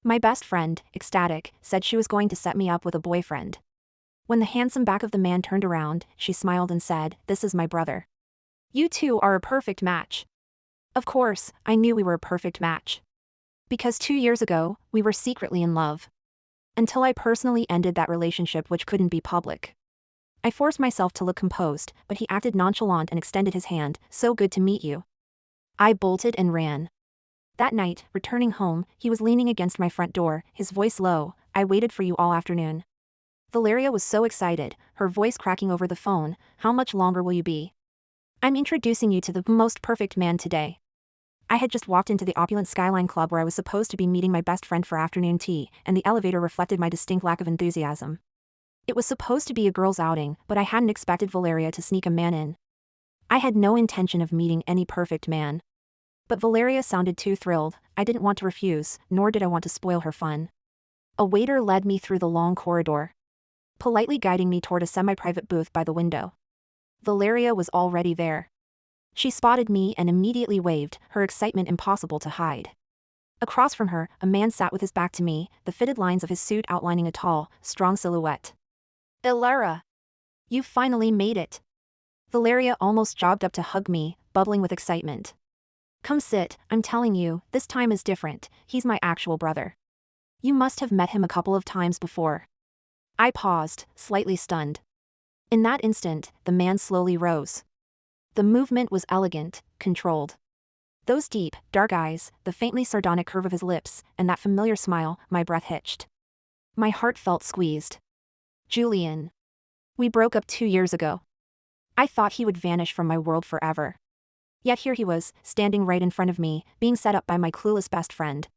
My best friend, Ecstatic, said she was going to set me up with a boyfriend. When the handsome back of the man turned around, she smiled and said, "This is my brother. You two are a perfect match." Of course, I knew we were a perfect match. Because 2 years ago, we were secretly in love. Until I personally ended that relationship, which couldn't be public. I forced myself to look composed, but he acted nonchalant and extended his hand. "So good to meet you." I bolted and ran. That night, returning home, he was leaning against my front door, his voice low. "I waited for you all afternoon." Valeria was so excited, her voice cracking over the phone. "How much longer will you be?" "I'm introducing you to the most perfect man today." I had just walked into the opulent Skyline Club where I was supposed to be meeting my best friend for afternoon tea, and the elevator reflected my distinct lack of enthusiasm. It was supposed to be a girls' outing, but I hadn't expected Valeria to sneak a man in. I had no intention of meeting any perfect man. But Valeria sounded too thrilled. I didn't want to refuse, nor did I want to spoil her fun. A waiter led me through the long corridor, politely guiding me toward a semi-private booth by the window. Valeria was already there. She spotted me and immediately waved, her excitement impossible to hide. Across from her, a man sat with his back to me, the fitted lines of his suit outlining a tall, strong silhouette. "Ilara! You finally made it." Valeria almost jogged up to hug me, bubbling with excitement. "Come sit, I'm telling you, this time is different. He's my actual brother. You must have met him a couple of times before." I paused, slightly stunned. In that instant, the man slowly rose. The movement was elegant, controlled. Those deep, dark eyes, the faintly sardonic curve of his lips, and that familiar smile, my breath hitched. My heart felt squeezed. Julian. We broke up 2 years ago. I thought he would vanish from my world forever. Yet here he was, standing right in front of me, being set up by my clueless best friend.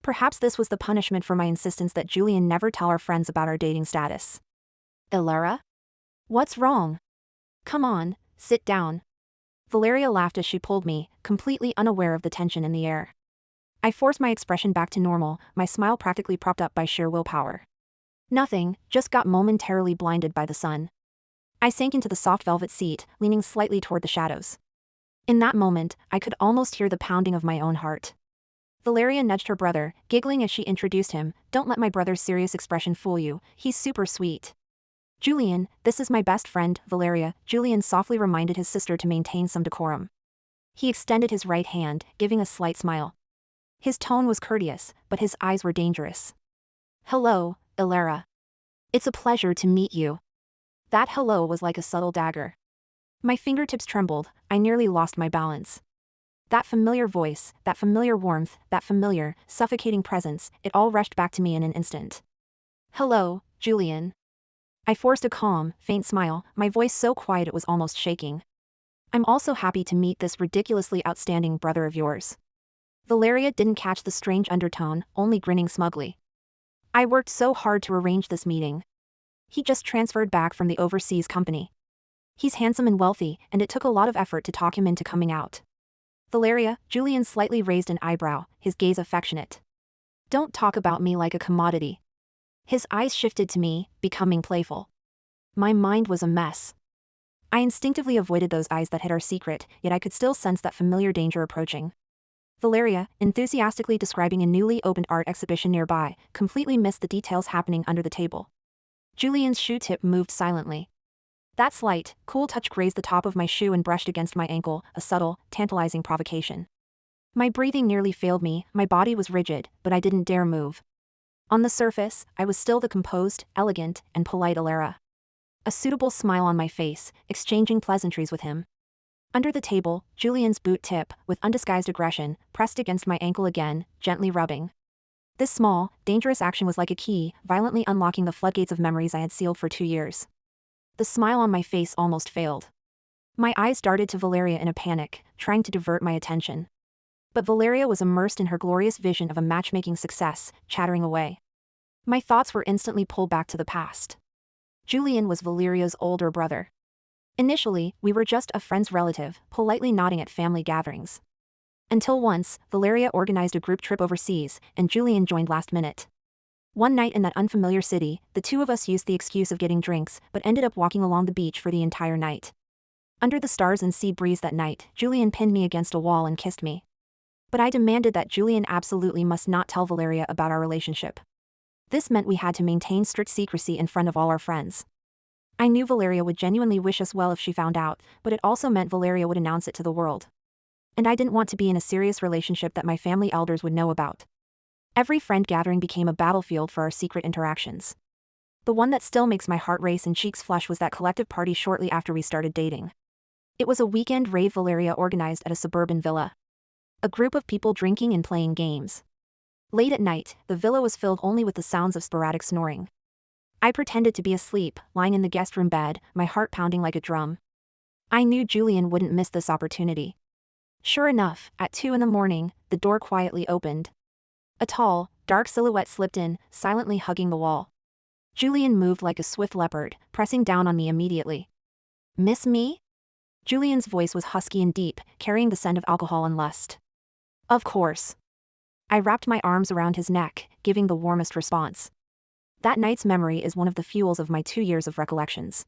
Perhaps this was the punishment for my insistence that Julian never tell our friends about our dating status. "Ilara? What's wrong? Come on, sit down." Valeria laughed as she pulled me, completely unaware of the tension in the air. I forced my expression back to normal, my smile practically propped up by sheer willpower. "Nothing, just got momentarily blinded by the sun." I sank into the soft velvet seat, leaning slightly toward the shadows. In that moment, I could almost hear the pounding of my own heart. Valeria nudged her brother, giggling as she introduced him. "Don't let my brother's serious expression fool you, he's super sweet." "Julian, this is my best friend, Valeria." Julian softly reminded his sister to maintain some decorum. He extended his right hand, giving a slight smile. His tone was courteous, but his eyes were dangerous. "Hello, Ilara. It's a pleasure to meet you." That hello was like a subtle dagger. My fingertips trembled, I nearly lost my balance. That familiar voice, that familiar warmth, that familiar, suffocating presence, it all rushed back to me in an instant. "Hello, Julian." I forced a calm, faint smile, my voice so quiet it was almost shaking. "I'm also happy to meet this ridiculously outstanding brother of yours." Valeria didn't catch the strange undertone, only grinning smugly. "I worked so hard to arrange this meeting. He just transferred back from the overseas company. He's handsome and wealthy, and it took a lot of effort to talk him into coming out." "Valeria," Julian slightly raised an eyebrow, his gaze affectionate. "Don't talk about me like a commodity." His eyes shifted to me, becoming playful. My mind was a mess. I instinctively avoided those eyes that hid our secret, yet I could still sense that familiar danger approaching. Valeria, enthusiastically describing a newly opened art exhibition nearby, completely missed the details happening under the table. Julian's shoe tip moved silently. That slight, cool touch grazed the top of my shoe and brushed against my ankle, a subtle, tantalizing provocation. My breathing nearly failed me, my body was rigid, but I didn't dare move. On the surface, I was still the composed, elegant, and polite Ilara. A suitable smile on my face, exchanging pleasantries with him. Under the table, Julian's boot tip, with undisguised aggression, pressed against my ankle again, gently rubbing. This small, dangerous action was like a key, violently unlocking the floodgates of memories I had sealed for 2 years. The smile on my face almost failed. My eyes darted to Valeria in a panic, trying to divert my attention. But Valeria was immersed in her glorious vision of a matchmaking success, chattering away. My thoughts were instantly pulled back to the past. Julian was Valeria's older brother. Initially, we were just a friend's relative, politely nodding at family gatherings. Until once, Valeria organized a group trip overseas, and Julian joined last minute. One night in that unfamiliar city, the two of us used the excuse of getting drinks, but ended up walking along the beach for the entire night. Under the stars and sea breeze that night, Julian pinned me against a wall and kissed me. But I demanded that Julian absolutely must not tell Valeria about our relationship. This meant we had to maintain strict secrecy in front of all our friends. I knew Valeria would genuinely wish us well if she found out, but it also meant Valeria would announce it to the world. And I didn't want to be in a serious relationship that my family elders would know about. Every friend gathering became a battlefield for our secret interactions. The one that still makes my heart race and cheeks flush was that collective party shortly after we started dating. It was a weekend rave Valeria organized at a suburban villa. A group of people drinking and playing games. Late at night, the villa was filled only with the sounds of sporadic snoring. I pretended to be asleep, lying in the guest room bed, my heart pounding like a drum. I knew Julian wouldn't miss this opportunity. Sure enough, at 2 a.m, the door quietly opened. A tall, dark silhouette slipped in, silently hugging the wall. Julian moved like a swift leopard, pressing down on me immediately. "Miss me?" Julian's voice was husky and deep, carrying the scent of alcohol and lust. "Of course." I wrapped my arms around his neck, giving the warmest response. That night's memory is one of the fuels of my 2 years of recollections.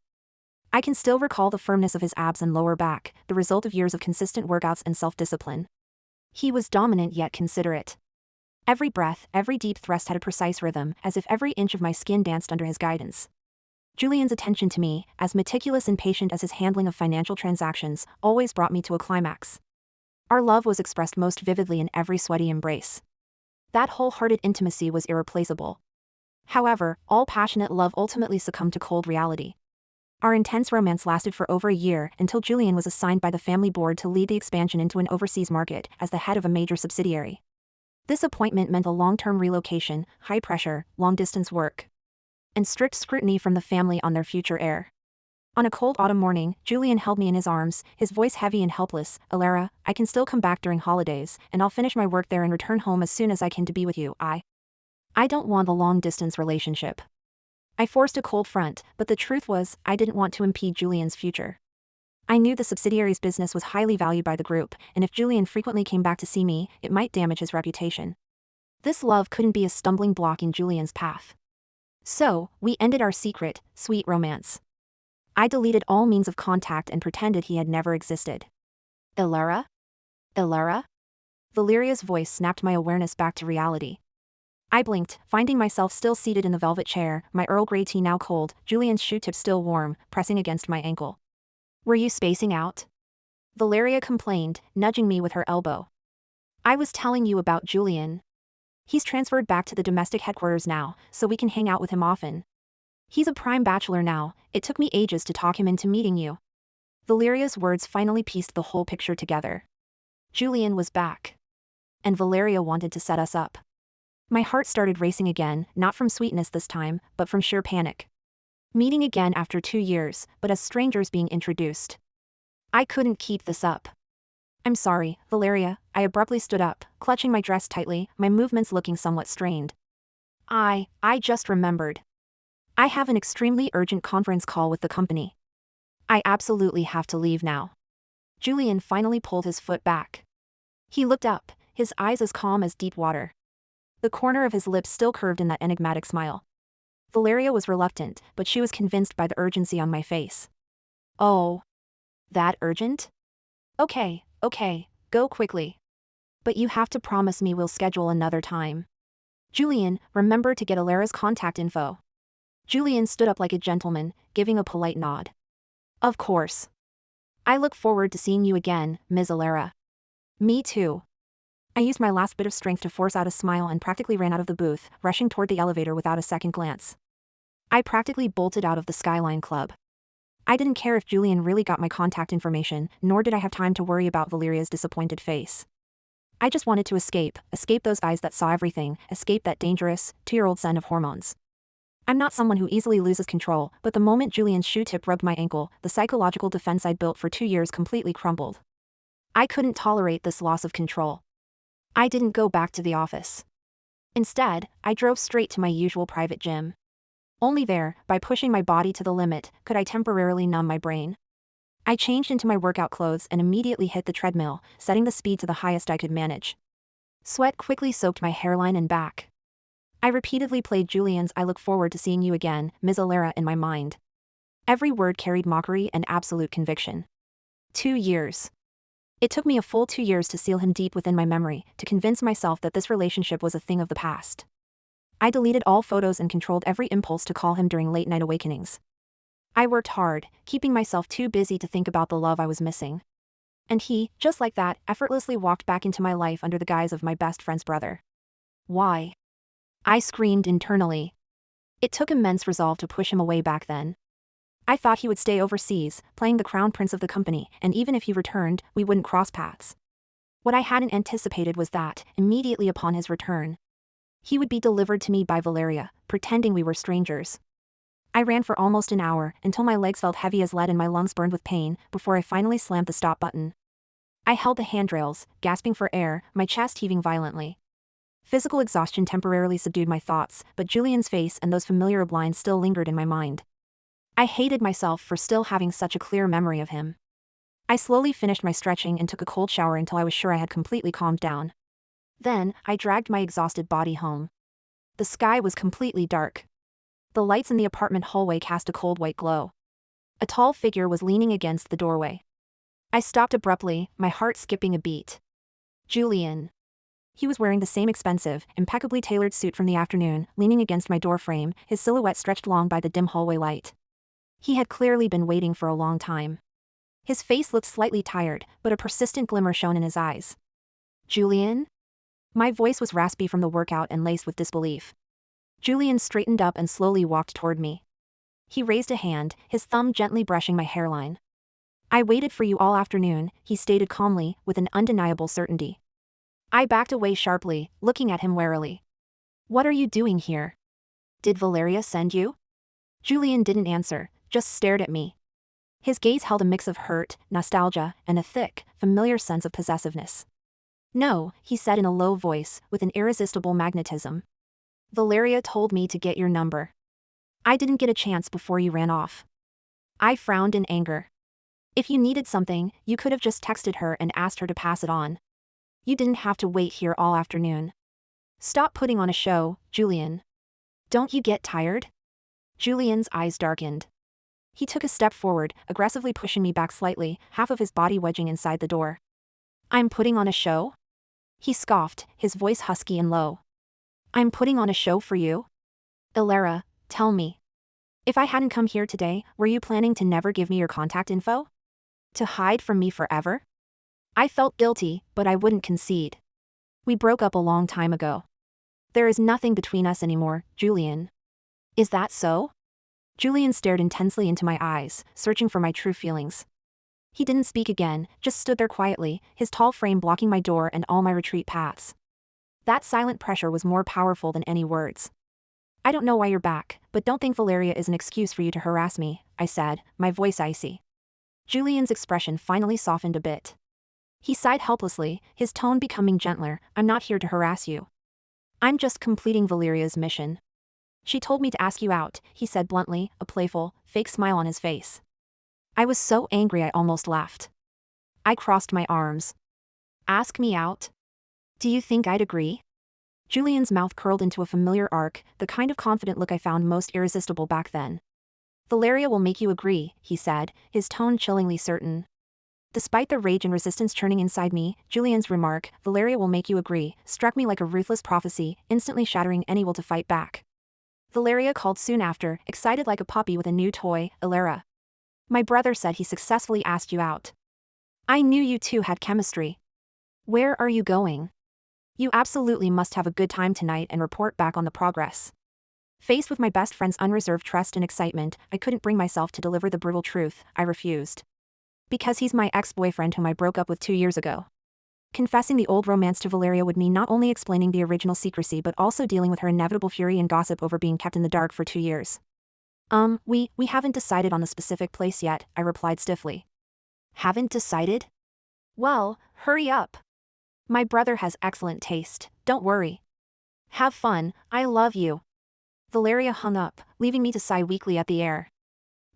I can still recall the firmness of his abs and lower back, the result of years of consistent workouts and self-discipline. He was dominant yet considerate. Every breath, every deep thrust had a precise rhythm, as if every inch of my skin danced under his guidance. Julian's attention to me, as meticulous and patient as his handling of financial transactions, always brought me to a climax. Our love was expressed most vividly in every sweaty embrace. That wholehearted intimacy was irreplaceable. However, all passionate love ultimately succumbed to cold reality. Our intense romance lasted for over a year until Julian was assigned by the family board to lead the expansion into an overseas market as the head of a major subsidiary. This appointment meant a long-term relocation, high pressure, long-distance work, and strict scrutiny from the family on their future heir. On a cold autumn morning, Julian held me in his arms, his voice heavy and helpless. "Alara, I can still come back during holidays, and I'll finish my work there and return home as soon as I can to be with you. I don't want a long-distance relationship." I forced a cold front, but the truth was, I didn't want to impede Julian's future. I knew the subsidiary's business was highly valued by the group, and if Julian frequently came back to see me, it might damage his reputation. This love couldn't be a stumbling block in Julian's path. So, we ended our secret, sweet romance. I deleted all means of contact and pretended he had never existed. "Ilara? Ilara?" Valeria's voice snapped my awareness back to reality. I blinked, finding myself still seated in the velvet chair, my Earl Grey tea now cold, Julian's shoe tip still warm, pressing against my ankle. "Were you spacing out?" Valeria complained, nudging me with her elbow. "I was telling you about Julian. He's transferred back to the domestic headquarters now, so we can hang out with him often. He's a prime bachelor now, it took me ages to talk him into meeting you." Valeria's words finally pieced the whole picture together. Julian was back. And Valeria wanted to set us up. My heart started racing again, not from sweetness this time, but from sheer panic. Meeting again after 2 years, but as strangers being introduced. I couldn't keep this up. "I'm sorry, Valeria," I abruptly stood up, clutching my dress tightly, my movements looking somewhat strained. I just remembered. I have an extremely urgent conference call with the company. I absolutely have to leave now." Julian finally pulled his foot back. He looked up, his eyes as calm as deep water. The corner of his lips still curved in that enigmatic smile. Valeria was reluctant, but she was convinced by the urgency on my face. "Oh. That urgent? Okay, go quickly. But you have to promise me we'll schedule another time. Julian, remember to get Alara's contact info." Julian stood up like a gentleman, giving a polite nod. "Of course. I look forward to seeing you again, Ms. Alara." "Me too." I used my last bit of strength to force out a smile and practically ran out of the booth, rushing toward the elevator without a second glance. I practically bolted out of the Skyline Club. I didn't care if Julian really got my contact information, nor did I have time to worry about Valeria's disappointed face. I just wanted to escape those eyes that saw everything, escape that dangerous, 2-year-old scent of hormones. I'm not someone who easily loses control, but the moment Julian's shoe tip rubbed my ankle, the psychological defense I'd built for 2 years completely crumbled. I couldn't tolerate this loss of control. I didn't go back to the office. Instead, I drove straight to my usual private gym. Only there, by pushing my body to the limit, could I temporarily numb my brain. I changed into my workout clothes and immediately hit the treadmill, setting the speed to the highest I could manage. Sweat quickly soaked my hairline and back. I repeatedly played Julian's "I look forward to seeing you again, Ms. Alara" in my mind. Every word carried mockery and absolute conviction. 2 years. It took me a full 2 years to seal him deep within my memory, to convince myself that this relationship was a thing of the past. I deleted all photos and controlled every impulse to call him during late-night awakenings. I worked hard, keeping myself too busy to think about the love I was missing. And he, just like that, effortlessly walked back into my life under the guise of my best friend's brother. Why? I screamed internally. It took immense resolve to push him away back then. I thought he would stay overseas, playing the crown prince of the company, and even if he returned, we wouldn't cross paths. What I hadn't anticipated was that, immediately upon his return, he would be delivered to me by Valeria, pretending we were strangers. I ran for almost an hour, until my legs felt heavy as lead and my lungs burned with pain, before I finally slammed the stop button. I held the handrails, gasping for air, my chest heaving violently. Physical exhaustion temporarily subdued my thoughts, but Julian's face and those familiar lines still lingered in my mind. I hated myself for still having such a clear memory of him. I slowly finished my stretching and took a cold shower until I was sure I had completely calmed down. Then, I dragged my exhausted body home. The sky was completely dark. The lights in the apartment hallway cast a cold white glow. A tall figure was leaning against the doorway. I stopped abruptly, my heart skipping a beat. Julian. He was wearing the same expensive, impeccably tailored suit from the afternoon, leaning against my doorframe, his silhouette stretched long by the dim hallway light. He had clearly been waiting for a long time. His face looked slightly tired, but a persistent glimmer shone in his eyes. Julian? My voice was raspy from the workout and laced with disbelief. Julian straightened up and slowly walked toward me. He raised a hand, his thumb gently brushing my hairline. I waited for you all afternoon, he stated calmly, with an undeniable certainty. I backed away sharply, looking at him warily. What are you doing here? Did Valeria send you? Julian didn't answer, just stared at me. His gaze held a mix of hurt, nostalgia, and a thick, familiar sense of possessiveness. No, he said in a low voice, with an irresistible magnetism. Valeria told me to get your number. I didn't get a chance before you ran off. I frowned in anger. If you needed something, you could have just texted her and asked her to pass it on. You didn't have to wait here all afternoon. Stop putting on a show, Julian. Don't you get tired? Julian's eyes darkened. He took a step forward, aggressively pushing me back slightly, half of his body wedging inside the door. I'm putting on a show? He scoffed, his voice husky and low. I'm putting on a show for you? Ilera, tell me. If I hadn't come here today, were you planning to never give me your contact info? To hide from me forever? I felt guilty, but I wouldn't concede. We broke up a long time ago. There is nothing between us anymore, Julian. Is that so? Julian stared intensely into my eyes, searching for my true feelings. He didn't speak again, just stood there quietly, his tall frame blocking my door and all my retreat paths. That silent pressure was more powerful than any words. I don't know why you're back, but don't think Valeria is an excuse for you to harass me, I said, my voice icy. Julian's expression finally softened a bit. He sighed helplessly, his tone becoming gentler. I'm not here to harass you. I'm just completing Valeria's mission. She told me to ask you out, he said bluntly, a playful, fake smile on his face. I was so angry I almost laughed. I crossed my arms. Ask me out? Do you think I'd agree? Julian's mouth curled into a familiar arc, the kind of confident look I found most irresistible back then. Valeria will make you agree, he said, his tone chillingly certain. Despite the rage and resistance churning inside me, Julian's remark, Valeria will make you agree, struck me like a ruthless prophecy, instantly shattering any will to fight back. Valeria called soon after, excited like a puppy with a new toy, Ilera. My brother said he successfully asked you out. I knew you two had chemistry. Where are you going? You absolutely must have a good time tonight and report back on the progress. Faced with my best friend's unreserved trust and excitement, I couldn't bring myself to deliver the brutal truth. I refused. Because he's my ex-boyfriend whom I broke up with 2 years ago. Confessing the old romance to Valeria would mean not only explaining the original secrecy but also dealing with her inevitable fury and gossip over being kept in the dark for 2 years. We haven't decided on the specific place yet, I replied stiffly. Haven't decided? Well, hurry up. My brother has excellent taste, don't worry. Have fun, I love you. Valeria hung up, leaving me to sigh weakly at the air.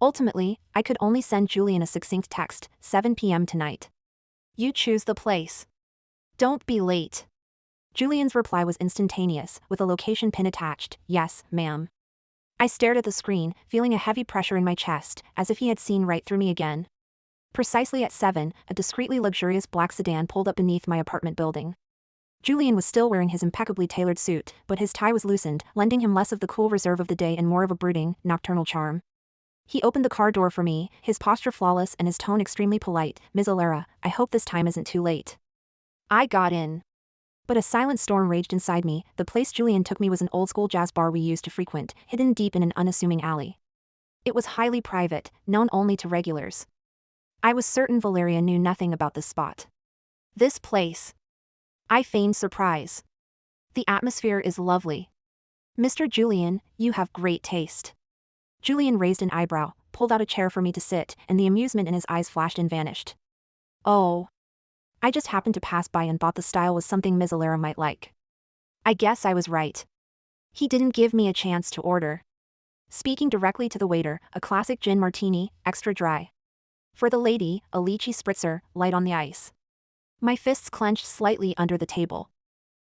Ultimately, I could only send Julian a succinct text, 7 p.m. tonight. You choose the place. Don't be late. Julian's reply was instantaneous, with a location pin attached, yes, ma'am. I stared at the screen, feeling a heavy pressure in my chest, as if he had seen right through me again. Precisely at 7, a discreetly luxurious black sedan pulled up beneath my apartment building. Julian was still wearing his impeccably tailored suit, but his tie was loosened, lending him less of the cool reserve of the day and more of a brooding, nocturnal charm. He opened the car door for me, his posture flawless and his tone extremely polite. "Ms. Alara, I hope this time isn't too late." I got in. But a silent storm raged inside me. The place Julian took me was an old-school jazz bar we used to frequent, hidden deep in an unassuming alley. It was highly private, known only to regulars. I was certain Valeria knew nothing about this spot. This place. I feigned surprise. "The atmosphere is lovely. Mr. Julian, you have great taste." Julian raised an eyebrow, pulled out a chair for me to sit, and the amusement in his eyes flashed and vanished. "Oh. I just happened to pass by and thought the style was something Ms. Alara might like." I guess I was right. He didn't give me a chance to order. Speaking directly to the waiter, a classic gin martini, extra dry. For the lady, a lychee spritzer, light on the ice. My fists clenched slightly under the table.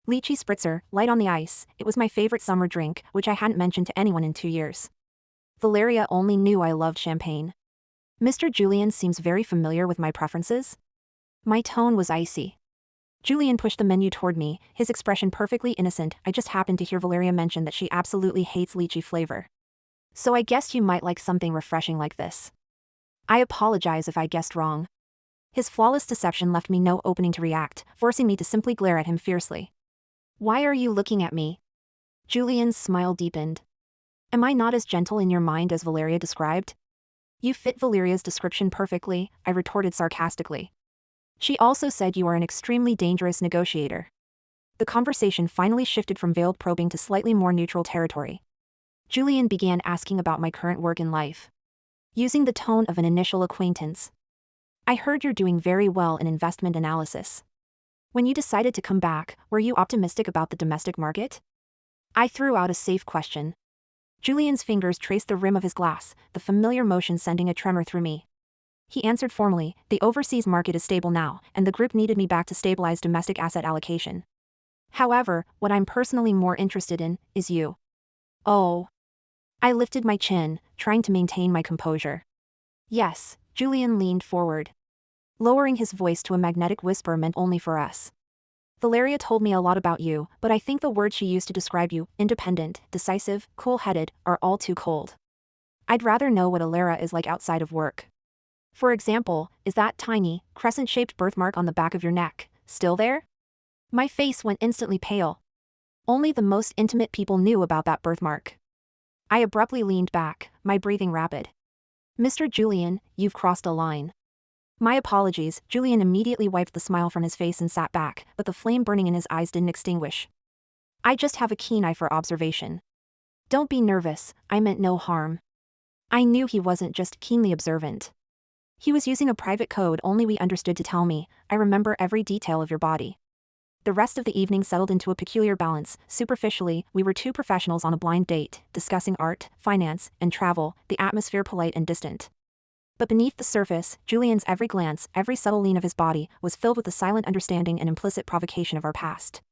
Lychee spritzer, light on the ice, it was my favorite summer drink, which I hadn't mentioned to anyone in 2 years. Valeria only knew I loved champagne. "Mr. Julian seems very familiar with my preferences." My tone was icy. Julian pushed the menu toward me, his expression perfectly innocent. "I just happened to hear Valeria mention that she absolutely hates lychee flavor. So I guess you might like something refreshing like this." I apologize if I guessed wrong. His flawless deception left me no opening to react, forcing me to simply glare at him fiercely. "Why are you looking at me?" Julian's smile deepened. "Am I not as gentle in your mind as Valeria described?" "You fit Valeria's description perfectly," I retorted sarcastically. "She also said you are an extremely dangerous negotiator." The conversation finally shifted from veiled probing to slightly more neutral territory. Julian began asking about my current work in life, using the tone of an initial acquaintance. "I heard you're doing very well in investment analysis. When you decided to come back, were you optimistic about the domestic market?" I threw out a safe question. Julian's fingers traced the rim of his glass, the familiar motion sending a tremor through me. He answered formally, "The overseas market is stable now, and the group needed me back to stabilize domestic asset allocation. However, what I'm personally more interested in is you." "Oh." I lifted my chin, trying to maintain my composure. "Yes." Julian leaned forward. Lowering his voice to a magnetic whisper meant only for us. "Valeria told me a lot about you, but I think the words she used to describe you, independent, decisive, cool-headed, are all too cold. I'd rather know what Alara is like outside of work. For example, is that tiny, crescent-shaped birthmark on the back of your neck still there?" My face went instantly pale. Only the most intimate people knew about that birthmark. I abruptly leaned back, my breathing rapid. "Mr. Julian, you've crossed a line." "My apologies." Julian immediately wiped the smile from his face and sat back, but the flame burning in his eyes didn't extinguish. "I just have a keen eye for observation." "Don't be nervous, I meant no harm." I knew he wasn't just keenly observant. He was using a private code only we understood to tell me, "I remember every detail of your body." The rest of the evening settled into a peculiar balance. Superficially, we were two professionals on a blind date, discussing art, finance, and travel, the atmosphere polite and distant. But beneath the surface, Julian's every glance, every subtle lean of his body, was filled with the silent understanding and implicit provocation of our past.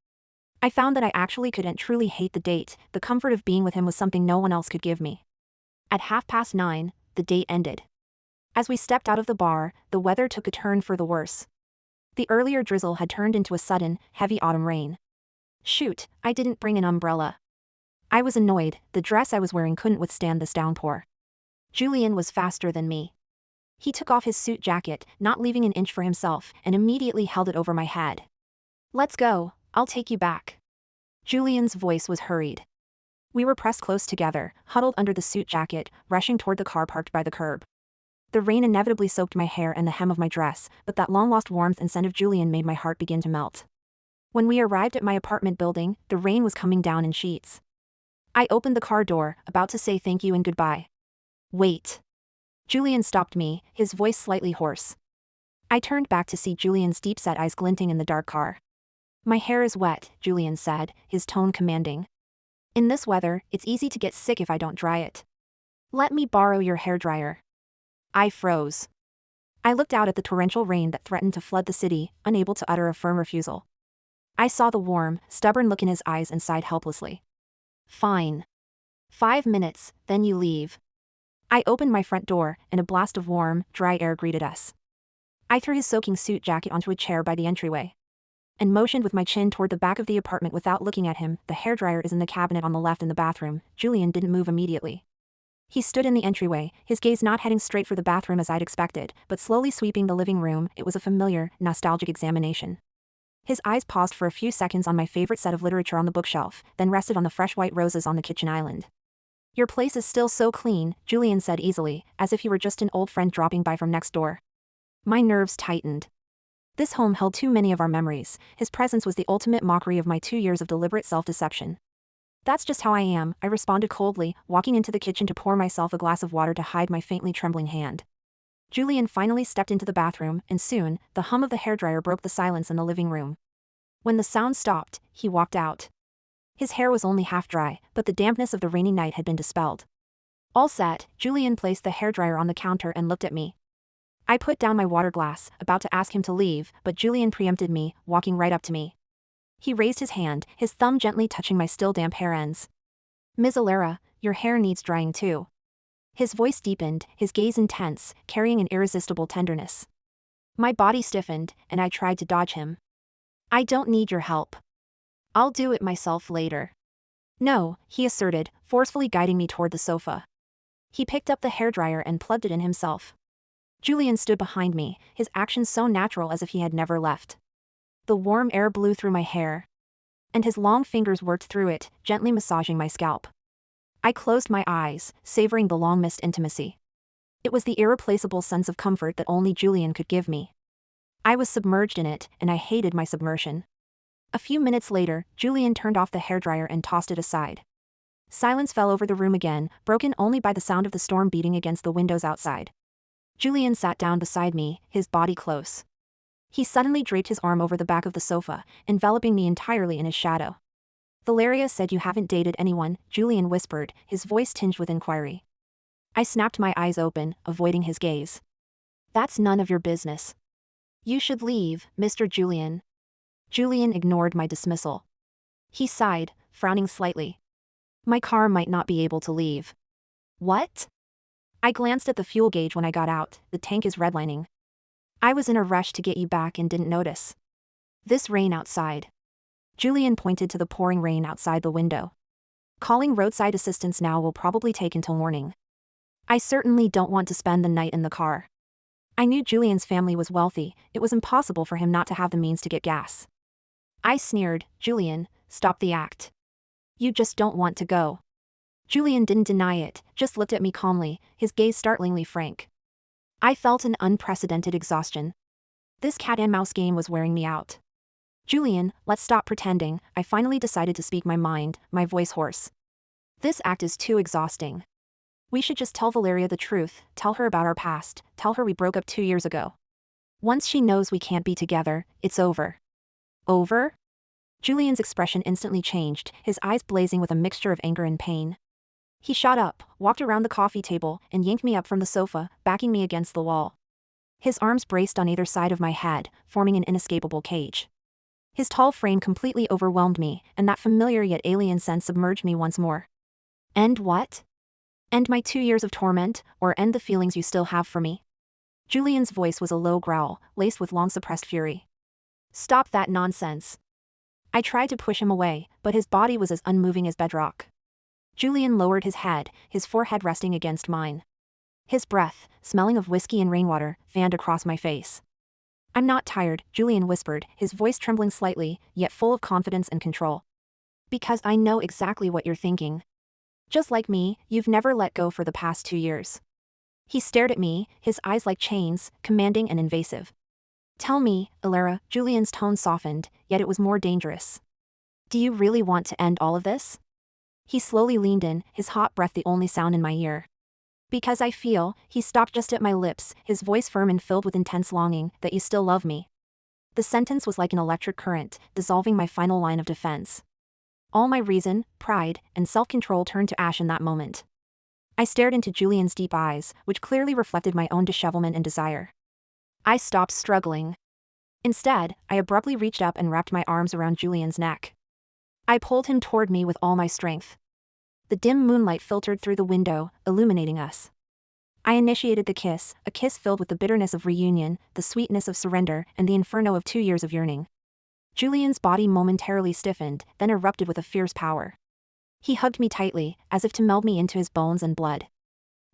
I found that I actually couldn't truly hate the date. The comfort of being with him was something no one else could give me. At 9:30, the date ended. As we stepped out of the bar, the weather took a turn for the worse. The earlier drizzle had turned into a sudden, heavy autumn rain. Shoot, I didn't bring an umbrella. I was annoyed. The dress I was wearing couldn't withstand this downpour. Julian was faster than me. He took off his suit jacket, not leaving an inch for himself, and immediately held it over my head. "Let's go, I'll take you back." Julian's voice was hurried. We were pressed close together, huddled under the suit jacket, rushing toward the car parked by the curb. The rain inevitably soaked my hair and the hem of my dress, but that long-lost warmth and scent of Julian made my heart begin to melt. When we arrived at my apartment building, the rain was coming down in sheets. I opened the car door, about to say thank you and goodbye. "Wait." Julian stopped me, his voice slightly hoarse. I turned back to see Julian's deep-set eyes glinting in the dark car. "My hair is wet," Julian said, his tone commanding. "In this weather, it's easy to get sick if I don't dry it. Let me borrow your hairdryer." I froze. I looked out at the torrential rain that threatened to flood the city, unable to utter a firm refusal. I saw the warm, stubborn look in his eyes and sighed helplessly. "Fine. 5 minutes, then you leave." I opened my front door, and a blast of warm, dry air greeted us. I threw his soaking suit jacket onto a chair by the entryway and motioned with my chin toward the back of the apartment without looking at him. The hairdryer is in the cabinet on the left in the bathroom. Julian didn't move immediately. He stood in the entryway, his gaze not heading straight for the bathroom as I'd expected, but slowly sweeping the living room. It was a familiar, nostalgic examination. His eyes paused for a few seconds on my favorite set of literature on the bookshelf, then rested on the fresh white roses on the kitchen island. "Your place is still so clean," Julian said easily, as if he were just an old friend dropping by from next door. My nerves tightened. This home held too many of our memories. His presence was the ultimate mockery of my 2 years of deliberate self-deception. "That's just how I am," I responded coldly, walking into the kitchen to pour myself a glass of water to hide my faintly trembling hand. Julian finally stepped into the bathroom, and soon, the hum of the hairdryer broke the silence in the living room. When the sound stopped, he walked out. His hair was only half dry, but the dampness of the rainy night had been dispelled. All set, Julian placed the hairdryer on the counter and looked at me. I put down my water glass, about to ask him to leave, but Julian preempted me, walking right up to me. He raised his hand, his thumb gently touching my still damp hair ends. "Ms. Alara, your hair needs drying too." His voice deepened, his gaze intense, carrying an irresistible tenderness. My body stiffened, and I tried to dodge him. "I don't need your help. I'll do it myself later." "No," he asserted, forcefully guiding me toward the sofa. He picked up the hairdryer and plugged it in himself. Julian stood behind me, his actions so natural as if he had never left. The warm air blew through my hair, and his long fingers worked through it, gently massaging my scalp. I closed my eyes, savoring the long-missed intimacy. It was the irreplaceable sense of comfort that only Julian could give me. I was submerged in it, and I hated my submersion. A few minutes later, Julian turned off the hairdryer and tossed it aside. Silence fell over the room again, broken only by the sound of the storm beating against the windows outside. Julian sat down beside me, his body close. He suddenly draped his arm over the back of the sofa, enveloping me entirely in his shadow. "Valeria said you haven't dated anyone," Julian whispered, his voice tinged with inquiry. I snapped my eyes open, avoiding his gaze. "That's none of your business. You should leave, Mr. Julian." Julian ignored my dismissal. He sighed, frowning slightly. "My car might not be able to leave." "What?" I glanced at the fuel gauge when I got out. "The tank is redlining." "I was in a rush to get you back and didn't notice. This rain outside." Julian pointed to the pouring rain outside the window. "Calling roadside assistance now will probably take until morning. I certainly don't want to spend the night in the car." I knew Julian's family was wealthy. It was impossible for him not to have the means to get gas. I sneered. "Julian, stop the act. You just don't want to go." Julian didn't deny it, just looked at me calmly, his gaze startlingly frank. I felt an unprecedented exhaustion. This cat-and-mouse game was wearing me out. "Julian, let's stop pretending," I finally decided to speak my mind, my voice hoarse. "This act is too exhausting. We should just tell Valeria the truth, tell her about our past, tell her we broke up 2 years ago. Once she knows we can't be together, it's over." "Over?" Julian's expression instantly changed, his eyes blazing with a mixture of anger and pain. He shot up, walked around the coffee table, and yanked me up from the sofa, backing me against the wall. His arms braced on either side of my head, forming an inescapable cage. His tall frame completely overwhelmed me, and that familiar yet alien sense submerged me once more. "End what?" "End my 2 years of torment, or end the feelings you still have for me?" Julian's voice was a low growl, laced with long-suppressed fury. "Stop that nonsense." I tried to push him away, but his body was as unmoving as bedrock. Julian lowered his head, his forehead resting against mine. His breath, smelling of whiskey and rainwater, fanned across my face. "I'm not tired," Julian whispered, his voice trembling slightly, yet full of confidence and control. "Because I know exactly what you're thinking. Just like me, you've never let go for the past 2 years." He stared at me, his eyes like chains, commanding and invasive. "Tell me, Alara," Julian's tone softened, yet it was more dangerous. "Do you really want to end all of this?" He slowly leaned in, his hot breath the only sound in my ear. "Because I feel," he stopped just at my lips, his voice firm and filled with intense longing, "that you still love me." The sentence was like an electric current, dissolving my final line of defense. All my reason, pride, and self-control turned to ash in that moment. I stared into Julian's deep eyes, which clearly reflected my own dishevelment and desire. I stopped struggling. Instead, I abruptly reached up and wrapped my arms around Julian's neck. I pulled him toward me with all my strength. The dim moonlight filtered through the window, illuminating us. I initiated the kiss, a kiss filled with the bitterness of reunion, the sweetness of surrender, and the inferno of 2 years of yearning. Julian's body momentarily stiffened, then erupted with a fierce power. He hugged me tightly, as if to meld me into his bones and blood.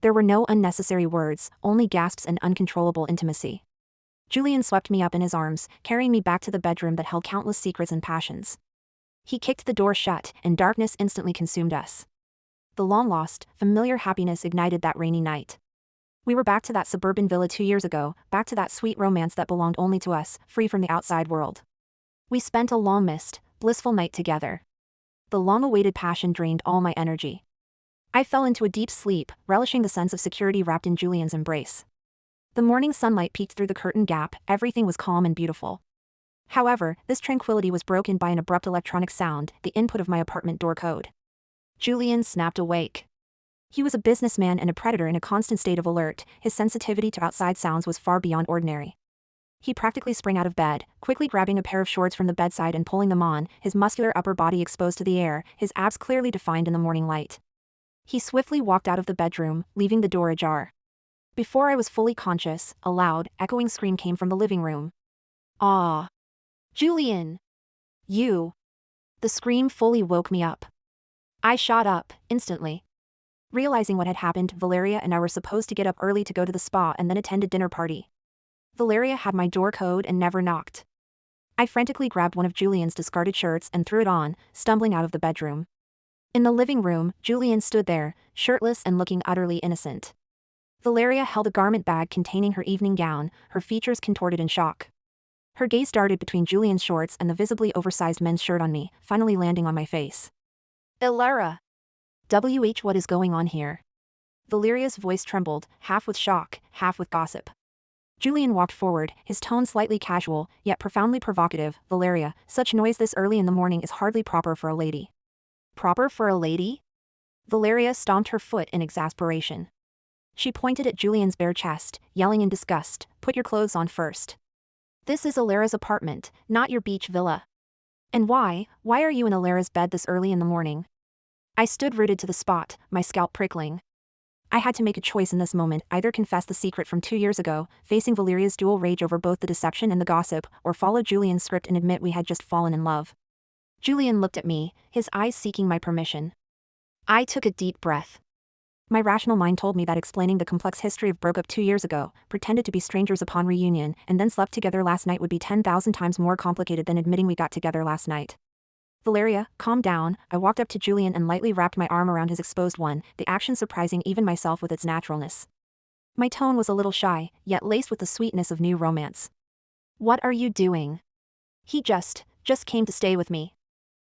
There were no unnecessary words, only gasps and uncontrollable intimacy. Julian swept me up in his arms, carrying me back to the bedroom that held countless secrets and passions. He kicked the door shut, and darkness instantly consumed us. The long-lost, familiar happiness ignited that rainy night. We were back to that suburban villa 2 years ago, back to that sweet romance that belonged only to us, free from the outside world. We spent a long mist, blissful night together. The long-awaited passion drained all my energy. I fell into a deep sleep, relishing the sense of security wrapped in Julian's embrace. The morning sunlight peeked through the curtain gap, everything was calm and beautiful. However, this tranquility was broken by an abrupt electronic sound, the input of my apartment door code. Julian snapped awake. He was a businessman and a predator in a constant state of alert, his sensitivity to outside sounds was far beyond ordinary. He practically sprang out of bed, quickly grabbing a pair of shorts from the bedside and pulling them on, his muscular upper body exposed to the air, his abs clearly defined in the morning light. He swiftly walked out of the bedroom, leaving the door ajar. Before I was fully conscious, a loud, echoing scream came from the living room. "Ah! Julian! You!" The scream fully woke me up. I shot up, instantly. Realizing what had happened, Valeria and I were supposed to get up early to go to the spa and then attend a dinner party. Valeria had my door code and never knocked. I frantically grabbed one of Julian's discarded shirts and threw it on, stumbling out of the bedroom. In the living room, Julian stood there, shirtless and looking utterly innocent. Valeria held a garment bag containing her evening gown, her features contorted in shock. Her gaze darted between Julian's shorts and the visibly oversized men's shirt on me, finally landing on my face. "Ilara! What is going on here?" Valeria's voice trembled, half with shock, half with gossip. Julian walked forward, his tone slightly casual, yet profoundly provocative. "Valeria, such noise this early in the morning is hardly proper for a lady." "Proper for a lady?" Valeria stomped her foot in exasperation. She pointed at Julian's bare chest, yelling in disgust, "Put your clothes on first. This is Ilara's apartment, not your beach villa. And why are you in Ilara's bed this early in the morning?" I stood rooted to the spot, my scalp prickling. I had to make a choice in this moment, either confess the secret from 2 years ago, facing Valeria's dual rage over both the deception and the gossip, or follow Julian's script and admit we had just fallen in love. Julian looked at me, his eyes seeking my permission. I took a deep breath. My rational mind told me that explaining the complex history of broke up 2 years ago, pretended to be strangers upon reunion, and then slept together last night would be 10,000 times more complicated than admitting we got together last night. "Valeria, calm down." I walked up to Julian and lightly wrapped my arm around his exposed one, the action surprising even myself with its naturalness. My tone was a little shy, yet laced with the sweetness of new romance. "What are you doing?" "He just came to stay with me."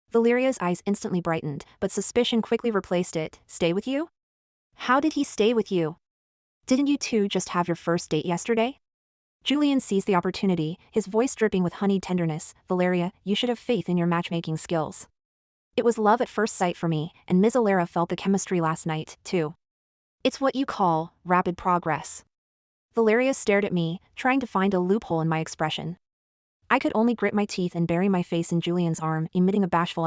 Valeria's eyes instantly brightened, but suspicion quickly replaced it. "Stay with you? How did he stay with you? Didn't you two just have your first date yesterday?" Julian seized the opportunity, his voice dripping with honeyed tenderness. "Valeria, you should have faith in your matchmaking skills. It was love at first sight for me, and Ms. Ilara felt the chemistry last night, too. It's what you call rapid progress." Valeria stared at me, trying to find a loophole in my expression. I could only grit my teeth and bury my face in Julian's arm, emitting a bashful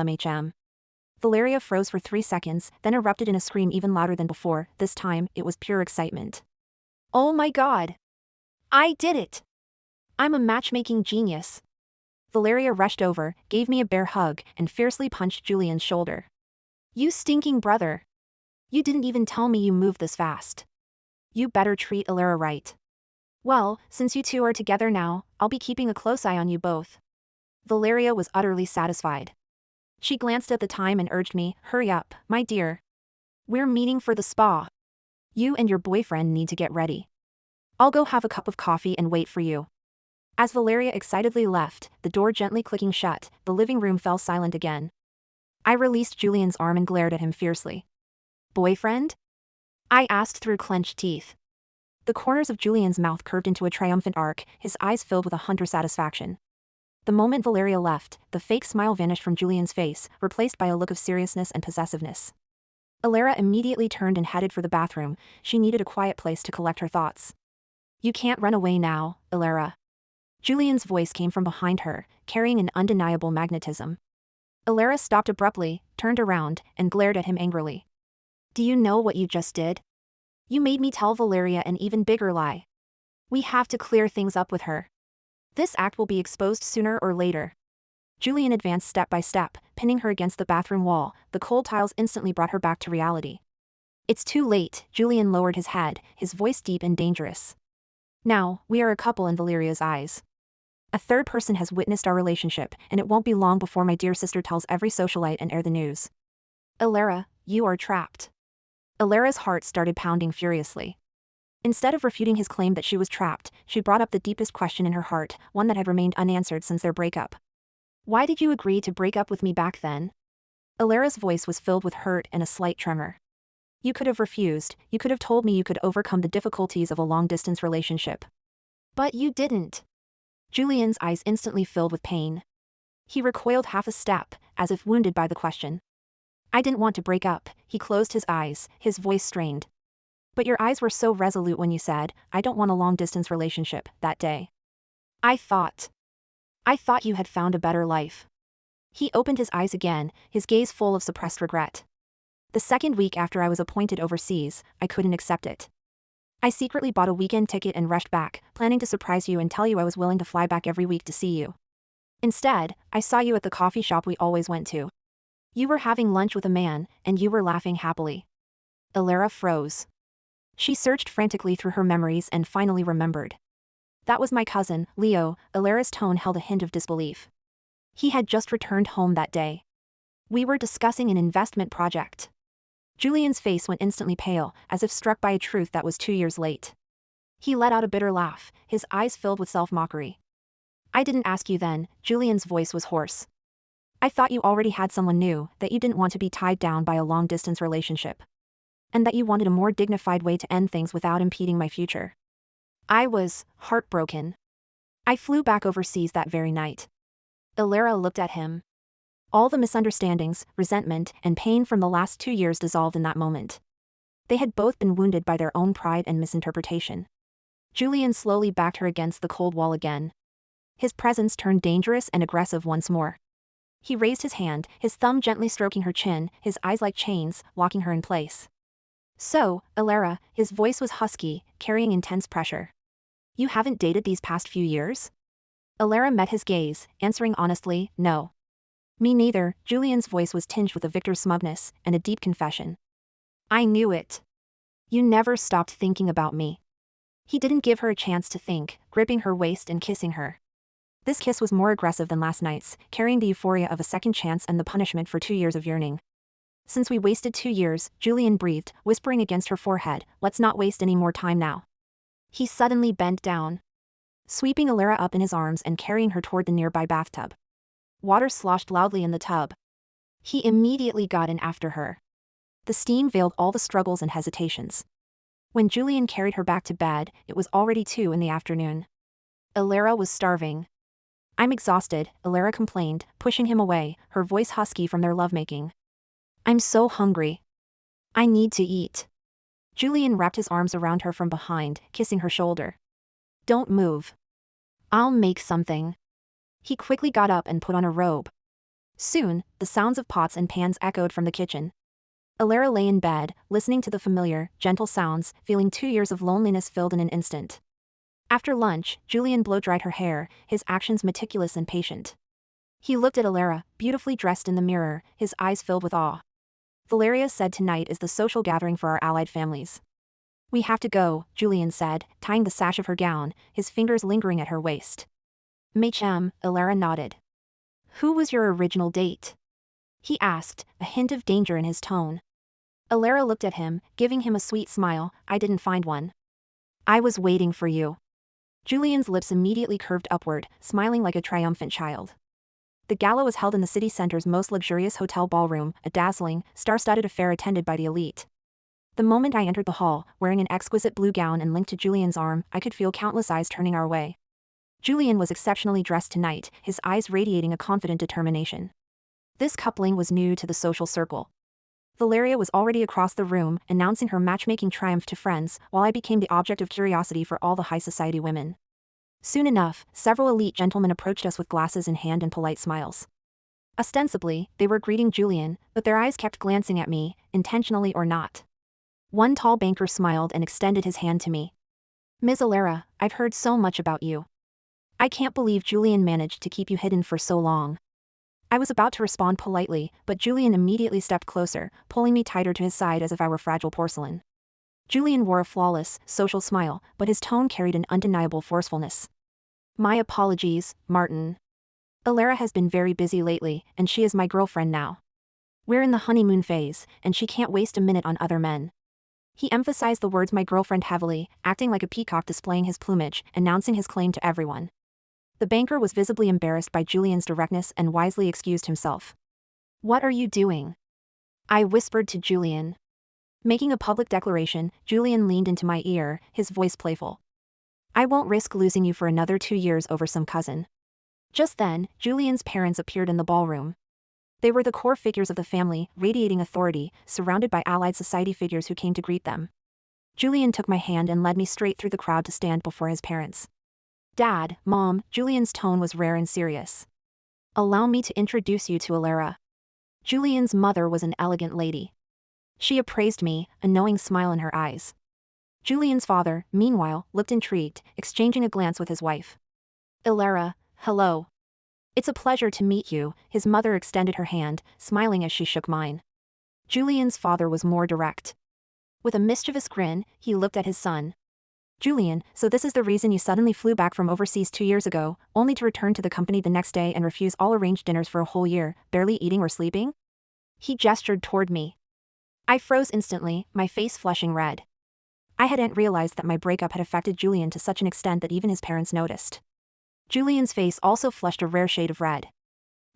Valeria froze for 3 seconds, then erupted in a scream even louder than before. This time, it was pure excitement. "Oh my God! I did it! I'm a matchmaking genius." Valeria rushed over, gave me a bear hug, and fiercely punched Julian's shoulder. "You stinking brother! You didn't even tell me you moved this fast. You better treat Ilara right. Well, since you two are together now, I'll be keeping a close eye on you both." Valeria was utterly satisfied. She glanced at the time and urged me, "Hurry up, my dear. We're meeting for the spa. You and your boyfriend need to get ready. I'll go have a cup of coffee and wait for you." As Valeria excitedly left, the door gently clicking shut, the living room fell silent again. I released Julian's arm and glared at him fiercely. "Boyfriend?" I asked through clenched teeth. The corners of Julian's mouth curved into a triumphant arc, his eyes filled with a hunter satisfaction. The moment Valeria left, the fake smile vanished from Julian's face, replaced by a look of seriousness and possessiveness. Ilara immediately turned and headed for the bathroom. She needed a quiet place to collect her thoughts. "You can't run away now, Ilara." Julian's voice came from behind her, carrying an undeniable magnetism. Ilara stopped abruptly, turned around, and glared at him angrily. "Do you know what you just did?" You made me tell Valeria an even bigger lie. We have to clear things up with her. This act will be exposed sooner or later. Julian advanced step by step, pinning her against the bathroom wall. The cold tiles instantly brought her back to reality. It's too late, Julian lowered his head, his voice deep and dangerous. Now, we are a couple in Valeria's eyes. A third person has witnessed our relationship, and it won't be long before my dear sister tells every socialite and air the news. Alara, you are trapped. Alara's heart started pounding furiously. Instead of refuting his claim that she was trapped, she brought up the deepest question in her heart, one that had remained unanswered since their breakup. Why did you agree to break up with me back then? Alara's voice was filled with hurt and a slight tremor. You could have refused, you could have told me you could overcome the difficulties of a long-distance relationship. But you didn't. Julian's eyes instantly filled with pain. He recoiled half a step, as if wounded by the question. I didn't want to break up, he closed his eyes, his voice strained. But your eyes were so resolute when you said, I don't want a long-distance relationship, that day. I thought you had found a better life. He opened his eyes again, his gaze full of suppressed regret. The second week after I was appointed overseas, I couldn't accept it. I secretly bought a weekend ticket and rushed back, planning to surprise you and tell you I was willing to fly back every week to see you. Instead, I saw you at the coffee shop we always went to. You were having lunch with a man, and you were laughing happily. Alara froze. She searched frantically through her memories and finally remembered. That was my cousin, Leo. Alara's tone held a hint of disbelief. He had just returned home that day. We were discussing an investment project. Julian's face went instantly pale, as if struck by a truth that was 2 years late. He let out a bitter laugh, his eyes filled with self-mockery. I didn't ask you then, Julian's voice was hoarse. I thought you already had someone new, that you didn't want to be tied down by a long-distance relationship. And that you wanted a more dignified way to end things without impeding my future. I was heartbroken. I flew back overseas that very night. Alara looked at him. All the misunderstandings, resentment, and pain from the last 2 years dissolved in that moment. They had both been wounded by their own pride and misinterpretation. Julian slowly backed her against the cold wall again. His presence turned dangerous and aggressive once more. He raised his hand, his thumb gently stroking her chin, his eyes like chains, locking her in place. So, Alara, his voice was husky, carrying intense pressure. You haven't dated these past few years? Alara met his gaze, answering honestly, no. Me neither. Julian's voice was tinged with a victor's smugness and a deep confession. I knew it. You never stopped thinking about me. He didn't give her a chance to think, gripping her waist and kissing her. This kiss was more aggressive than last night's, carrying the euphoria of a second chance and the punishment for 2 years of yearning. Since we wasted 2 years, Julian breathed, whispering against her forehead, let's not waste any more time now. He suddenly bent down, sweeping Alara up in his arms and carrying her toward the nearby bathtub. Water sloshed loudly in the tub. He immediately got in after her. The steam veiled all the struggles and hesitations. When Julian carried her back to bed, it was already 2 in the afternoon. Alara was starving. I'm exhausted, Alara complained, pushing him away, her voice husky from their lovemaking. I'm so hungry. I need to eat. Julian wrapped his arms around her from behind, kissing her shoulder. Don't move. I'll make something. He quickly got up and put on a robe. Soon, the sounds of pots and pans echoed from the kitchen. Alara lay in bed, listening to the familiar, gentle sounds, feeling 2 years of loneliness filled in an instant. After lunch, Julian blow-dried her hair, his actions meticulous and patient. He looked at Alara, beautifully dressed in the mirror, his eyes filled with awe. Valeria said tonight is the social gathering for our allied families. We have to go, Julian said, tying the sash of her gown, his fingers lingering at her waist. Machem, Alara nodded. Who was your original date? He asked, a hint of danger in his tone. Alara looked at him, giving him a sweet smile. I didn't find one. I was waiting for you. Julian's lips immediately curved upward, smiling like a triumphant child. The gala was held in the city center's most luxurious hotel ballroom, a dazzling, star-studded affair attended by the elite. The moment I entered the hall, wearing an exquisite blue gown and linked to Julian's arm, I could feel countless eyes turning our way. Julian was exceptionally dressed tonight, his eyes radiating a confident determination. This coupling was new to the social circle. Valeria was already across the room, announcing her matchmaking triumph to friends, while I became the object of curiosity for all the high society women. Soon enough, several elite gentlemen approached us with glasses in hand and polite smiles. Ostensibly, they were greeting Julian, but their eyes kept glancing at me, intentionally or not. One tall banker smiled and extended his hand to me. Ms. Alara, I've heard so much about you. I can't believe Julian managed to keep you hidden for so long. I was about to respond politely, but Julian immediately stepped closer, pulling me tighter to his side as if I were fragile porcelain. Julian wore a flawless, social smile, but his tone carried an undeniable forcefulness. My apologies, Martin. Alara has been very busy lately, and she is my girlfriend now. We're in the honeymoon phase, and she can't waste a minute on other men. He emphasized the words my girlfriend heavily, acting like a peacock displaying his plumage, announcing his claim to everyone. The banker was visibly embarrassed by Julian's directness and wisely excused himself. What are you doing? I whispered to Julian. Making a public declaration, Julian leaned into my ear, his voice playful. I won't risk losing you for another 2 years over some cousin. Just then, Julian's parents appeared in the ballroom. They were the core figures of the family, radiating authority, surrounded by allied society figures who came to greet them. Julian took my hand and led me straight through the crowd to stand before his parents. Dad, Mom, Julian's tone was rare and serious. Allow me to introduce you to Alara. Julian's mother was an elegant lady. She appraised me, a knowing smile in her eyes. Julian's father, meanwhile, looked intrigued, exchanging a glance with his wife. Alara, hello. It's a pleasure to meet you, his mother extended her hand, smiling as she shook mine. Julian's father was more direct. With a mischievous grin, he looked at his son. Julian, so this is the reason you suddenly flew back from overseas 2 years ago, only to return to the company the next day and refuse all arranged dinners for a whole year, barely eating or sleeping? He gestured toward me. I froze instantly, my face flushing red. I hadn't realized that my breakup had affected Julian to such an extent that even his parents noticed. Julian's face also flushed a rare shade of red.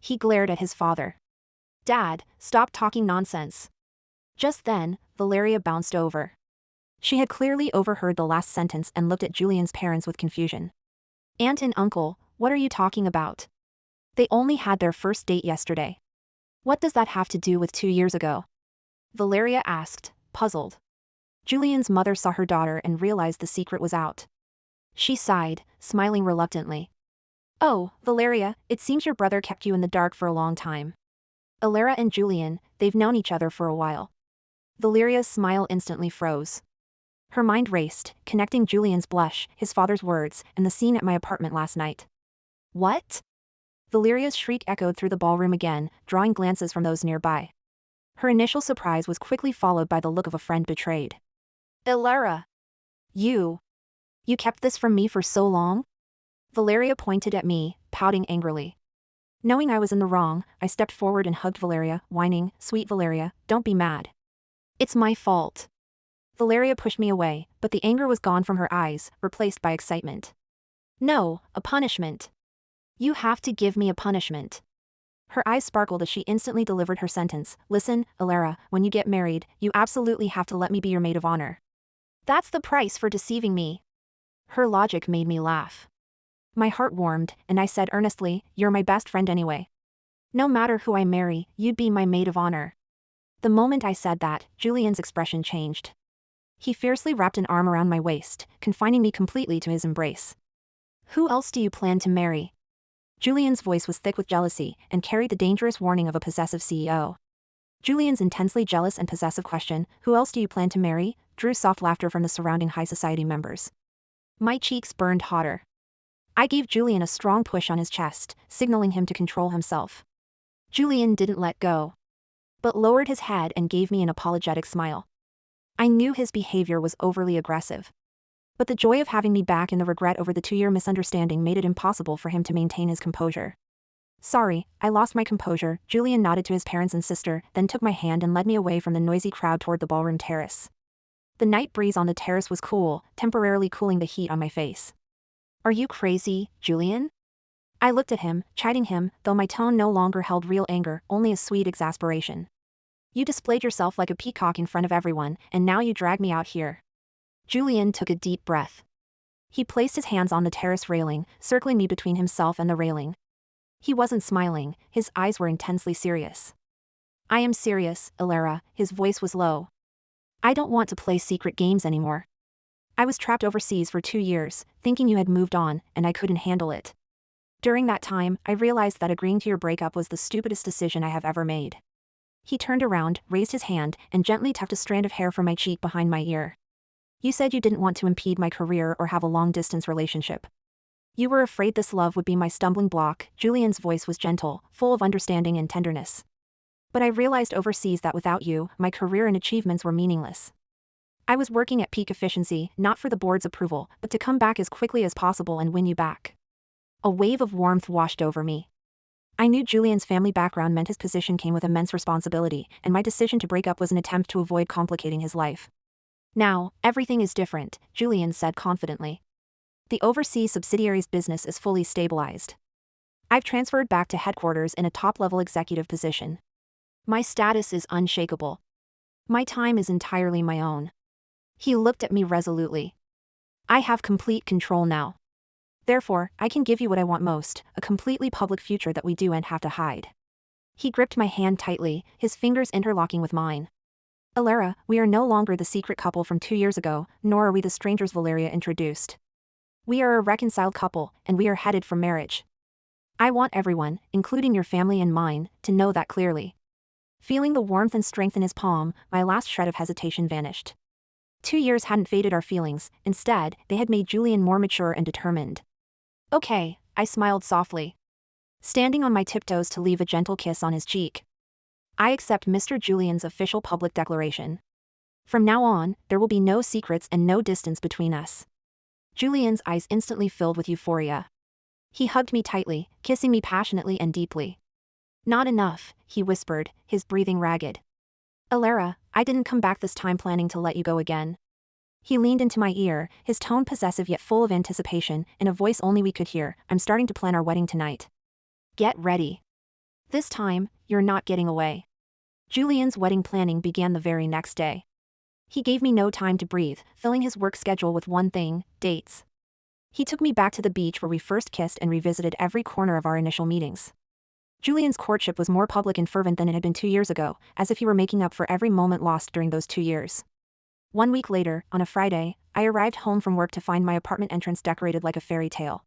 He glared at his father. Dad, stop talking nonsense. Just then, Valeria bounced over. She had clearly overheard the last sentence and looked at Julian's parents with confusion. Aunt and uncle, what are you talking about? They only had their first date yesterday. What does that have to do with 2 years ago? Valeria asked, puzzled. Julian's mother saw her daughter and realized the secret was out. She sighed, smiling reluctantly. Oh, Valeria, it seems your brother kept you in the dark for a long time. Alara and Julian, they've known each other for a while. Valeria's smile instantly froze. Her mind raced, connecting Julian's blush, his father's words, and the scene at my apartment last night. What? Valeria's shriek echoed through the ballroom again, drawing glances from those nearby. Her initial surprise was quickly followed by the look of a friend betrayed. Alara! You kept this from me for so long? Valeria pointed at me, pouting angrily. Knowing I was in the wrong, I stepped forward and hugged Valeria, whining, Sweet Valeria, don't be mad. It's my fault. Valeria pushed me away, but the anger was gone from her eyes, replaced by excitement. No, a punishment. You have to give me a punishment. Her eyes sparkled as she instantly delivered her sentence. Listen, Alara, when you get married, you absolutely have to let me be your maid of honor. That's the price for deceiving me. Her logic made me laugh. My heart warmed, and I said earnestly, you're my best friend anyway. No matter who I marry, you'd be my maid of honor. The moment I said that, Julian's expression changed. He fiercely wrapped an arm around my waist, confining me completely to his embrace. Who else do you plan to marry? Julian's voice was thick with jealousy, and carried the dangerous warning of a possessive CEO. Julian's intensely jealous and possessive question, who else do you plan to marry, drew soft laughter from the surrounding high society members. My cheeks burned hotter. I gave Julian a strong push on his chest, signaling him to control himself. Julian didn't let go, but lowered his head and gave me an apologetic smile. I knew his behavior was overly aggressive. But the joy of having me back and the regret over the 2-year misunderstanding made it impossible for him to maintain his composure. Sorry, I lost my composure, Julian nodded to his parents and sister, then took my hand and led me away from the noisy crowd toward the ballroom terrace. The night breeze on the terrace was cool, temporarily cooling the heat on my face. Are you crazy, Julian? I looked at him, chiding him, though my tone no longer held real anger, only a sweet exasperation. You displayed yourself like a peacock in front of everyone, and now you drag me out here. Julian took a deep breath. He placed his hands on the terrace railing, circling me between himself and the railing. He wasn't smiling, his eyes were intensely serious. I am serious, Alara, his voice was low. I don't want to play secret games anymore. I was trapped overseas for 2 years, thinking you had moved on, and I couldn't handle it. During that time, I realized that agreeing to your breakup was the stupidest decision I have ever made. He turned around, raised his hand, and gently tucked a strand of hair from my cheek behind my ear. You said you didn't want to impede my career or have a long-distance relationship. You were afraid this love would be my stumbling block. Julian's voice was gentle, full of understanding and tenderness. But I realized overseas that without you, my career and achievements were meaningless. I was working at peak efficiency, not for the board's approval, but to come back as quickly as possible and win you back. A wave of warmth washed over me. I knew Julian's family background meant his position came with immense responsibility, and my decision to break up was an attempt to avoid complicating his life. Now, everything is different, Julian said confidently. The overseas subsidiary's business is fully stabilized. I've transferred back to headquarters in a top-level executive position. My status is unshakable. My time is entirely my own. He looked at me resolutely. I have complete control now. Therefore, I can give you what I want most, a completely public future that we do and have to hide. He gripped my hand tightly, his fingers interlocking with mine. Alara, we are no longer the secret couple from 2 years ago, nor are we the strangers Valeria introduced. We are a reconciled couple, and we are headed for marriage. I want everyone, including your family and mine, to know that clearly. Feeling the warmth and strength in his palm, my last shred of hesitation vanished. 2 years hadn't faded our feelings, instead, they had made Julian more mature and determined. Okay, I smiled softly, standing on my tiptoes to leave a gentle kiss on his cheek. I accept Mr. Julian's official public declaration. From now on, there will be no secrets and no distance between us. Julian's eyes instantly filled with euphoria. He hugged me tightly, kissing me passionately and deeply. Not enough, he whispered, his breathing ragged. Alara, I didn't come back this time planning to let you go again. He leaned into my ear, his tone possessive yet full of anticipation, in a voice only we could hear. I'm starting to plan our wedding tonight. Get ready. This time, you're not getting away. Julian's wedding planning began the very next day. He gave me no time to breathe, filling his work schedule with one thing, dates. He took me back to the beach where we first kissed and revisited every corner of our initial meetings. Julian's courtship was more public and fervent than it had been 2 years ago, as if he were making up for every moment lost during those 2 years. 1 week later, on a Friday, I arrived home from work to find my apartment entrance decorated like a fairy tale.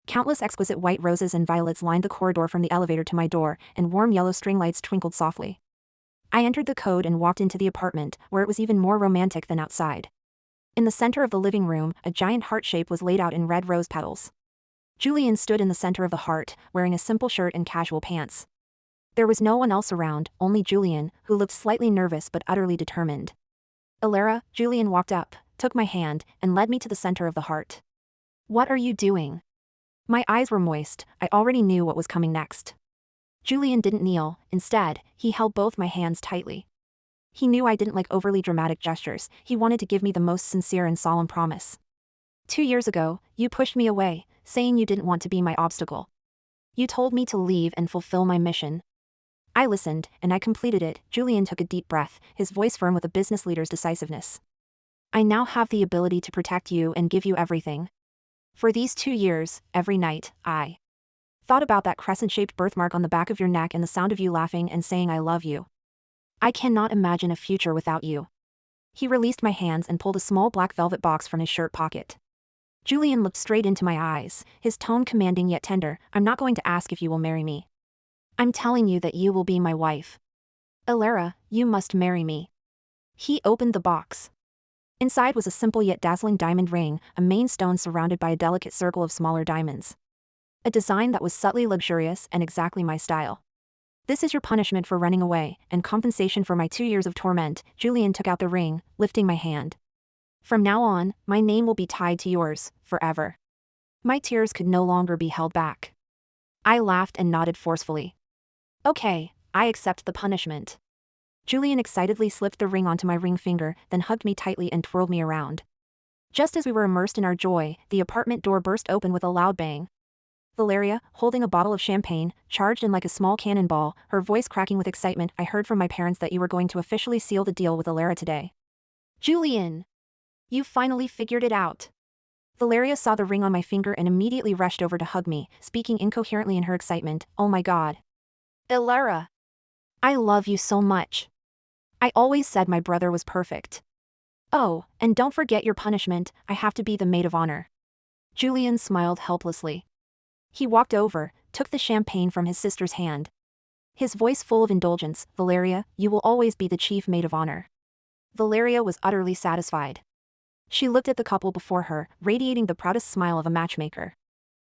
Countless exquisite white roses and violets lined the corridor from the elevator to my door, and warm yellow string lights twinkled softly. I entered the code and walked into the apartment, where it was even more romantic than outside. In the center of the living room, a giant heart shape was laid out in red rose petals. Julian stood in the center of the heart, wearing a simple shirt and casual pants. There was no one else around, only Julian, who looked slightly nervous but utterly determined. Alara, Julian walked up, took my hand, and led me to the center of the heart. What are you doing? My eyes were moist, I already knew what was coming next. Julian didn't kneel, instead, he held both my hands tightly. He knew I didn't like overly dramatic gestures, he wanted to give me the most sincere and solemn promise. 2 years ago, you pushed me away, saying you didn't want to be my obstacle. You told me to leave and fulfill my mission. I listened, and I completed it. Julian took a deep breath, his voice firm with a business leader's decisiveness. I now have the ability to protect you and give you everything. For these 2 years, every night, I thought about that crescent-shaped birthmark on the back of your neck and the sound of you laughing and saying I love you. I cannot imagine a future without you. He released my hands and pulled a small black velvet box from his shirt pocket. Julian looked straight into my eyes, his tone commanding yet tender. I'm not going to ask if you will marry me. I'm telling you that you will be my wife. Alara, you must marry me. He opened the box. Inside was a simple yet dazzling diamond ring, a main stone surrounded by a delicate circle of smaller diamonds. A design that was subtly luxurious and exactly my style. This is your punishment for running away, and compensation for my 2 years of torment. Julian took out the ring, lifting my hand. From now on, my name will be tied to yours, forever. My tears could no longer be held back. I laughed and nodded forcefully. Okay, I accept the punishment. Julian excitedly slipped the ring onto my ring finger, then hugged me tightly and twirled me around. Just as we were immersed in our joy, the apartment door burst open with a loud bang. Valeria, holding a bottle of champagne, charged in like a small cannonball, her voice cracking with excitement. I heard from my parents that you were going to officially seal the deal with Alara today. Julian! You finally figured it out. Valeria saw the ring on my finger and immediately rushed over to hug me, speaking incoherently in her excitement. Oh my god. Alara! I love you so much. I always said my brother was perfect. Oh, and don't forget your punishment, I have to be the maid of honor. Julian smiled helplessly. He walked over, took the champagne from his sister's hand. His voice full of indulgence, "Valeria, you will always be the chief maid of honor." Valeria was utterly satisfied. She looked at the couple before her, radiating the proudest smile of a matchmaker.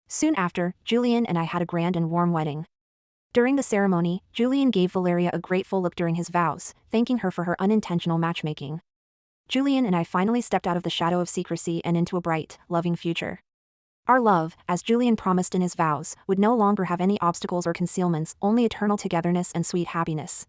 Soon after, Julian and I had a grand and warm wedding. During the ceremony, Julian gave Valeria a grateful look during his vows, thanking her for her unintentional matchmaking. Julian and I finally stepped out of the shadow of secrecy and into a bright, loving future. Our love, as Julian promised in his vows, would no longer have any obstacles or concealments, only eternal togetherness and sweet happiness.